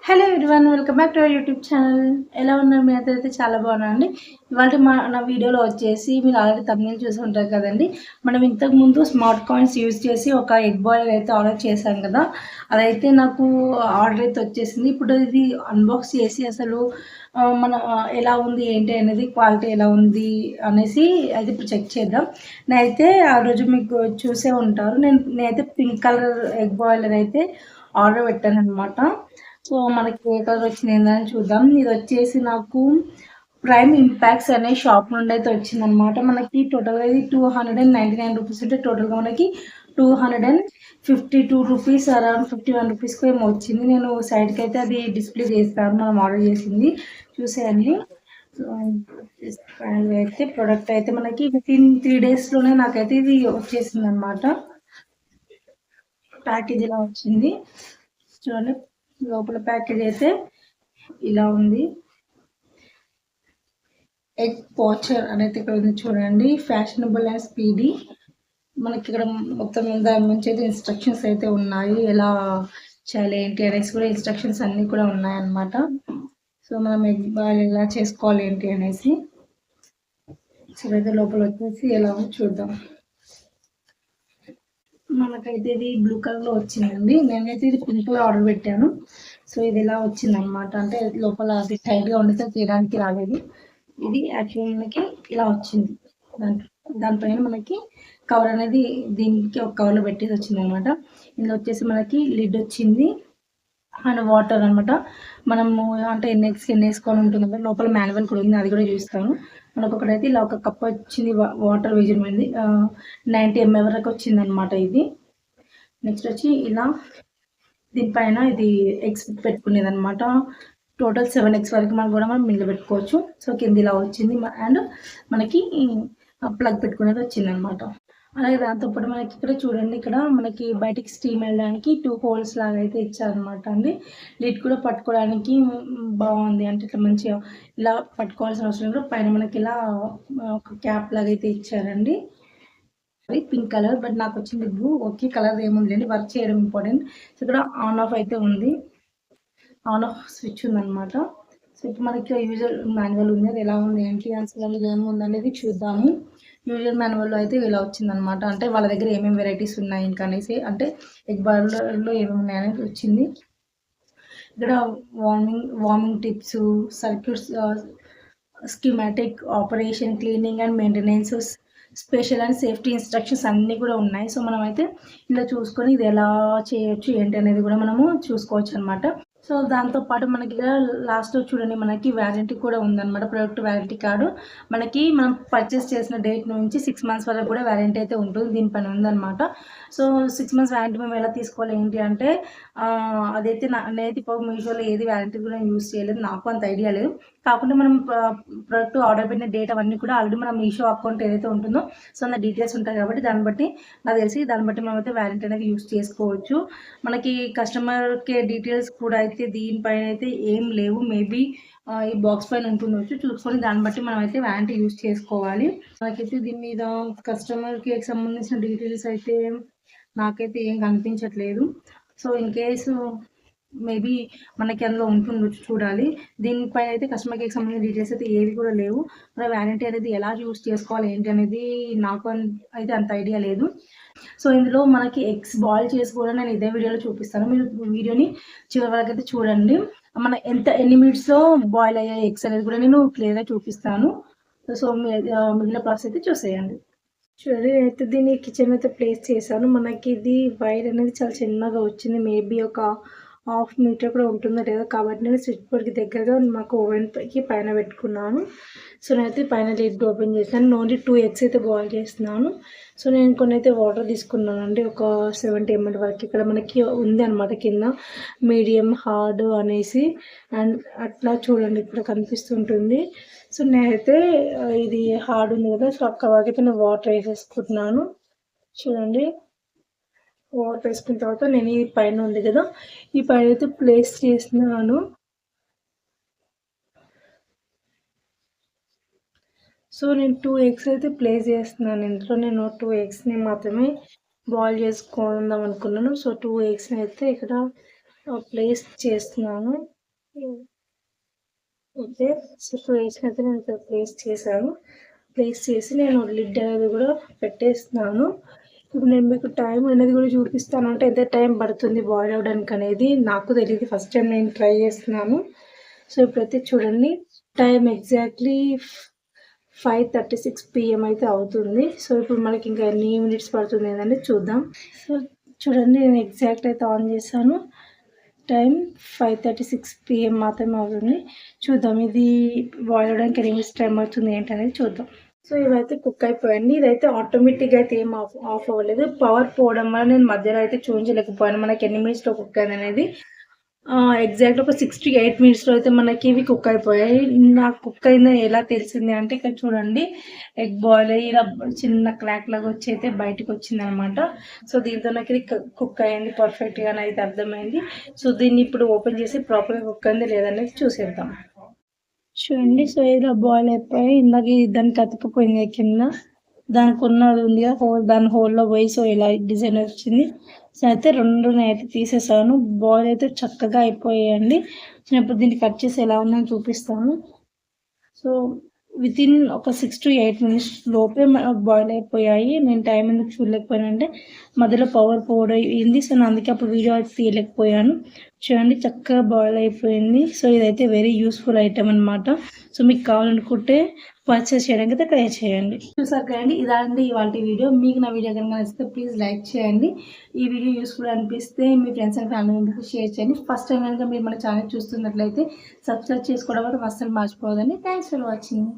Hello everyone, welcome back to our YouTube channel. ఎలా ఉన్నారు? మీ అందరైతే చాలా బాగున్నారండి. ఇవాళ నా వీడియోలో వచ్చేసి మీరు ఆల్రెడీ తమిళ చూసి ఉంటారు కదండి. మనం ఇంతకుముందు స్మార్ట్ కాయిన్స్ యూజ్ చేసి ఒక ఎగ్ బాయిలర్ అయితే ఆర్డర్ చేశాం కదా. అదైతే నాకు ఆర్డర్ అయితే వచ్చేసింది. ఇప్పుడు ఇది అన్బాక్స్ చేసి అసలు మన ఎలా ఉంది ఏంటి అనేది, క్వాలిటీ ఎలా ఉంది అనేసి అయితే ఇప్పుడు చెక్ చేద్దాం. నేనైతే ఆ రోజు మీకు చూసే ఉంటారు, నేనైతే పింక్ కలర్ ఎగ్ బాయిలర్ అయితే ఆర్డర్ పెట్టాను అనమాట. సో మనకి ఏ కలర్ వచ్చింది ఏందని చూద్దాం. ఇది వచ్చేసి నాకు ప్రైమ్ ఇంపాక్ట్స్ అనే షాప్ నుండి అయితే వచ్చిందనమాట. మనకి టోటల్గా ఇది 299 రూపీస్ అంటే టోటల్గా మనకి 252 రూపీస్, అరౌండ్ 51 రూపీస్కి ఏమో వచ్చింది. నేను సైడ్కి అయితే అది డిస్ప్లే చేస్తాను, మనం ఆర్డర్ చేసింది చూసేయండి. అయితే ప్రోడక్ట్ అయితే మనకి వితిన్ 3 డేస్లోనే నాకైతే ఇది వచ్చేసింది అనమాట. ప్యాకేజ్ ఇలా వచ్చింది చూడండి. లోపల ప్యాకేజ్ అయితే ఇలా ఉంది. ఎగ్ పోచర్ అనేది ఇక్కడ ఉంది చూడండి. Fashionable and speedy. మనకి ఇక్కడ మొత్తం దాని నుంచి అయితే ఇన్స్ట్రక్షన్స్ అయితే ఉన్నాయి, ఎలా చేయాలి ఏంటి అనేసి కూడా ఇన్స్ట్రక్షన్స్ అన్నీ కూడా ఉన్నాయన్నమాట. సో మనం ఎగ్ బాయిల్ ఎలా చేసుకోవాలి ఏంటి అనేసి. సో అయితే లోపల వచ్చేసి ఎలా చూద్దాం. మనకైతే ఇది బ్లూ కలర్లో వచ్చిందండి. నేనైతే ఇది పింక్లో ఆర్డర్ పెట్టాను. సో ఇది ఇలా వచ్చింది అనమాట. అంటే లోపల అది టైట్గా ఉండితే తీయడానికి రాలేదు. ఇది యాక్చువల్లీ మనకి ఇలా వచ్చింది. దానిపైన మనకి కవర్ అనేది దీనికి ఒక కవర్లో పెట్టేసి వచ్చింది అనమాట. ఇందులో వచ్చేసి మనకి లిడ్ వచ్చింది అండ్ వాటర్ అనమాట. మనము అంటే ఎన్ని వేసుకొని ఉంటుంది కదా. లోపల మాన్యువల్ కూడా ఉంది, అది కూడా చూస్తాను. మనకు ఒకటైతే ఇలా ఒక కప్ వచ్చింది, వాటర్ మెజర్మెంట్ 90 ml వరకు వచ్చింది అనమాట ఇది. నెక్స్ట్ వచ్చి ఇలా దీనిపైన ఇది ఎగ్స్ పెట్టుకునేది అనమాట. టోటల్ 7 eggs వరకు మనం కూడా మిగిలి పెట్టుకోవచ్చు. సో కింద ఇలా వచ్చింది అండ్ మనకి ప్లగ్ పెట్టుకునేది వచ్చింది అనమాట. అలాగే దాంతోపాటు మనకి ఇక్కడ చూడండి, ఇక్కడ మనకి బయటికి స్టీమ్ వెళ్ళడానికి 2 holes లాగా అయితే ఇచ్చారనమాట అండి. లిడ్ కూడా పట్టుకోవడానికి బాగుంది, అంటే ఇట్లా మంచిగా ఇలా పట్టుకోవాల్సిన అవసరం లేదు. పైన మనకి ఇలా ఒక క్యాప్ లాగా అయితే ఇచ్చారండి. అది పింక్ కలర్, బట్ నాకు వచ్చింది బ్లూ. ఓకే, కలర్ ఏముంది అండి, వర్క్ చేయడం ఇంపార్టెంట్. సో ఇక్కడ ఆన్ ఆఫ్ అయితే ఉంది, ఆన్ ఆఫ్ స్విచ్ ఉందన్నమాట. సో ఇప్పుడు మనకి యూజర్ మాన్యువల్ ఉంది, అది ఎలా ఉంది ఏంటి అసలు ఏముంది అనేది చూద్దాము. యూజర్ మాన్యువల్లో అయితే ఇలా వచ్చిందనమాట. అంటే వాళ్ళ దగ్గర ఏమేమి వెరైటీస్ ఉన్నాయి ఇంకా అనేసి, అంటే ఎగ్ బాయిలర్లో ఏమేమి ఉన్నాయి అనేది వచ్చింది. ఇక్కడ warming tips, circuits, schematic, operation, cleaning and maintenance, special and safety instructions అన్నీ కూడా ఉన్నాయి. సో మనమైతే ఇలా చూసుకొని ఇది ఎలా చేయొచ్చు ఏంటి అనేది కూడా మనము చూసుకోవచ్చు అనమాట. సో దాంతోపాటు మనకి లాస్ట్లో చూడండి, మనకి వారంటీ కూడా ఉందన్నమాట. ప్రొడక్ట్ వారంటీ కార్డు మనకి మనం పర్చేస్ చేసిన డేట్ నుంచి 6 months వరకు కూడా వారంటీ అయితే ఉంటుంది, దీనిపైన ఉందన్నమాట. సో 6 months వారంటీ మేము ఎలా తీసుకోవాలి ఏంటి అంటే, అదైతే నేనైతే ఇప్పుడు మీషోలో ఏది వారంటీ కూడా యూజ్ చేయలేదు, నాకు అంత ఐడియా లేదు. కాకుండా మనం ప్రొడక్ట్ ఆర్డర్ పెట్టిన డేట్ అవన్నీ కూడా ఆల్రెడీ మన మీషో అకౌంట్ ఏదైతే ఉంటుందో సో అందులో డీటెయిల్స్ ఉంటాయి కాబట్టి దాన్ని బట్టి నాకు తెలిసి దాన్ని బట్టి మనం అయితే వారంటీ అనేది యూజ్ చేసుకోవచ్చు. మనకి కస్టమర్ కేర్ డీటెయిల్స్ కూడా అయితే దీనిపైన అయితే ఏం లేవు. మేబీ ఈ బాక్స్ పైన ఉంటుండొచ్చు, చూసుకొని దాన్ని బట్టి మనం అయితే వారంటీ యూజ్ చేసుకోవాలి. నాకైతే దీని మీద కస్టమర్ కేర్కి సంబంధించిన డీటెయిల్స్ అయితే నాకైతే ఏం కనిపించట్లేదు. సో ఇన్ కేసు మేబీ మనకి అందులో ఉంటుండొచ్చు, చూడాలి. దీనిపైన అయితే కస్టమర్ కేర్కి సంబంధించిన డీటెయిల్స్ అయితే ఏవి కూడా లేవు. మన వారంటీ అనేది ఎలా యూజ్ చేసుకోవాలి ఏంటి అనేది నాకు అయితే అంత ఐడియా లేదు. సో ఇందులో మనకి ఎగ్స్ బాయిల్ చేసి కూడా నేను ఇదే వీడియోలో చూపిస్తాను, మీరు వీడియోని చివరి వరకు అయితే చూడండి. మన ఎన్ని మినిట్స్లో బాయిల్ అయ్యే ఎగ్స్ అనేది కూడా నేను క్లియర్గా చూపిస్తాను. సో మిగిలిన ప్రాసెస్ అయితే చూసేయండి. చూడండి, అయితే దీన్ని కిచెన్ అయితే ప్లేస్ చేశాను. మనకి ఇది వైర్ అనేది చాలా చిన్నగా వచ్చింది, మేబీ ఒక 1/2 meter కూడా ఉంటుందో లేదో. కాబట్టి నేను స్విచ్ బోర్డ్కి దగ్గరగా మాకు ఓవెన్కి పైన పెట్టుకున్నాను. సో నేనైతే పైన లిడ్ ఓపెన్ చేశాను. ఓన్లీ 2 eggs అయితే బాయిల్ చేస్తున్నాను. సో నేను కొన్ని అయితే వాటర్ తీసుకున్నానండి, ఒక 70 ml వరకు. ఇక్కడ మనకి ఉంది అనమాట కింద మీడియం, హార్డ్ అనేసి. అండ్ అట్లా చూడండి ఇక్కడ కనిపిస్తుంటుంది. సో నేనైతే ఇది హార్డ్ ఉంది కదా, సో అక్కడ వరకు అయితే నేను వాటర్ వేసేసుకుంటున్నాను. చూడండి, వాటర్ వేసుకున్న తర్వాత నేను ఈ పైన ఉంది కదా, ఈ పైన అయితే ప్లేస్ చేస్తున్నాను. సో నేను 2 eggs అయితే ప్లేస్ చేస్తున్నాను ఇందులో. నేను 2 eggsని మాత్రమే బాయిల్ చేసుకుందాం అనుకున్నాను. సో 2 eggsని అయితే ఇక్కడ ప్లేస్ చేస్తున్నాను. ఓకే. సో, 2 వేసినైతే నేను ఇక్కడ ప్లేస్ చేశాను. ప్లేస్ చేసి నేను లిడ్ అనేది కూడా పెట్టేస్తున్నాను. ఇప్పుడు నేను మీకు టైం అనేది కూడా చూపిస్తాను. అంటే ఎంత టైం పడుతుంది బాయిల్ అవ్వడానికి అనేది నాకు తెలీదు. ఫస్ట్ టైం నేను ట్రై చేస్తున్నాను. సో, ఇప్పుడైతే చూడండి టైం ఎగ్జాక్ట్లీ 5:36 PM అయితే అవుతుంది. సో, ఇప్పుడు మనకి ఇంకా ఎన్ని మినిట్స్ పడుతుంది అనేది చూద్దాం. సో, చూడండి నేను ఎగ్జాక్ట్ అయితే ఆన్ చేశాను. టైం 5:36 PM మాత్రమే అవుతుంది. చూద్దాం ఇది బాయిల్ అవ్వడానికి ఎన్ని మినిట్స్ టైం అవుతుంది ఏంటనేది చూద్దాం. సో, ఇవైతే కుక్ అయిపోయాయండి. ఇదైతే ఆటోమేటిక్‌గా అయితే ఏం ఆఫ్ అవ్వలేదు. పవర్ పోవడం వల్ల నేను మధ్యలో అయితే చూయించలేకపోయాను. మనకి ఎన్ని మినిట్స్‌లో కుక్ అయిందనేది. ఎగ్జాక్ట్ ఒక 6-8 మినిట్స్‌లో అయితే మనకి ఇవి కుక్ అయిపోయాయి. నాకు కుక్ అయిందని ఎలా తెలిసింది అంటే ఇక్కడ చూడండి ఎగ్ బాయిల్ అయ్యి ఇలా చిన్న క్రాక్ లాగా వచ్చి అయితే బయటకు వచ్చిందనమాట. సో, దీంతో నాకు ఇది కుక్ అయింది పర్ఫెక్ట్‌గా అని అయితే అర్థమైంది. సో, దీన్ని ఇప్పుడు ఓపెన్ చేసి ప్రాపర్‌గా కుక్ అయింది లేదనేది చూసేద్దాం. చూడండి సో ఇలా బాయిల్ అయిపోయి ఇందాక దానికి అతుక్కుపోయింది కింద దానికి ఉన్నది ఉంది హోల్ దాని హోల్లో పోయి సో ఇలా డిజైన్ వచ్చింది. సో అయితే రెండుని అయితే తీసేసాను. బాయిల్ అయితే చక్కగా అయిపోయాయండి. నేను ఇప్పుడు దీన్ని కట్ చేసి ఎలా ఉందని చూపిస్తాను. సో వితిన్ ఒక 6-8 మినిట్స్ లోపే బాయిల్ అయిపోయాయి. నేను టైం ఎందుకు చూడలేకపోయాను అంటే మధ్యలో పవర్ పోవడం అయింది. సో నేను అందుకే అప్పుడు వీడియో అయితే తీయలేకపోయాను. చూడండి చక్కగా బాయిల్ అయిపోయింది. సో ఇదైతే వెరీ యూస్ఫుల్ ఐటమ్ అనమాట. సో మీకు కావాలనుకుంటే పర్చేస్ చేయడానికి అయితే ట్రై చేయండి. చూసారు కదండి ఇదండి ఇవాళ వీడియో. మీకు నా వీడియో కనుక నచ్చితే ప్లీజ్ లైక్ చేయండి. ఈ వీడియో యూస్ఫుల్ అనిపిస్తే మీ ఫ్రెండ్స్ అండ్ ఫ్యామిలీ మెంబర్స్కి షేర్ చేయండి. ఫస్ట్ టైం కనుక మీరు మన ఛానల్ చూస్తున్నట్లయితే సబ్స్క్రైబ్ చేసుకోవడం వల్ల అస్సలు మర్చిపోదండి. Thanks for watching.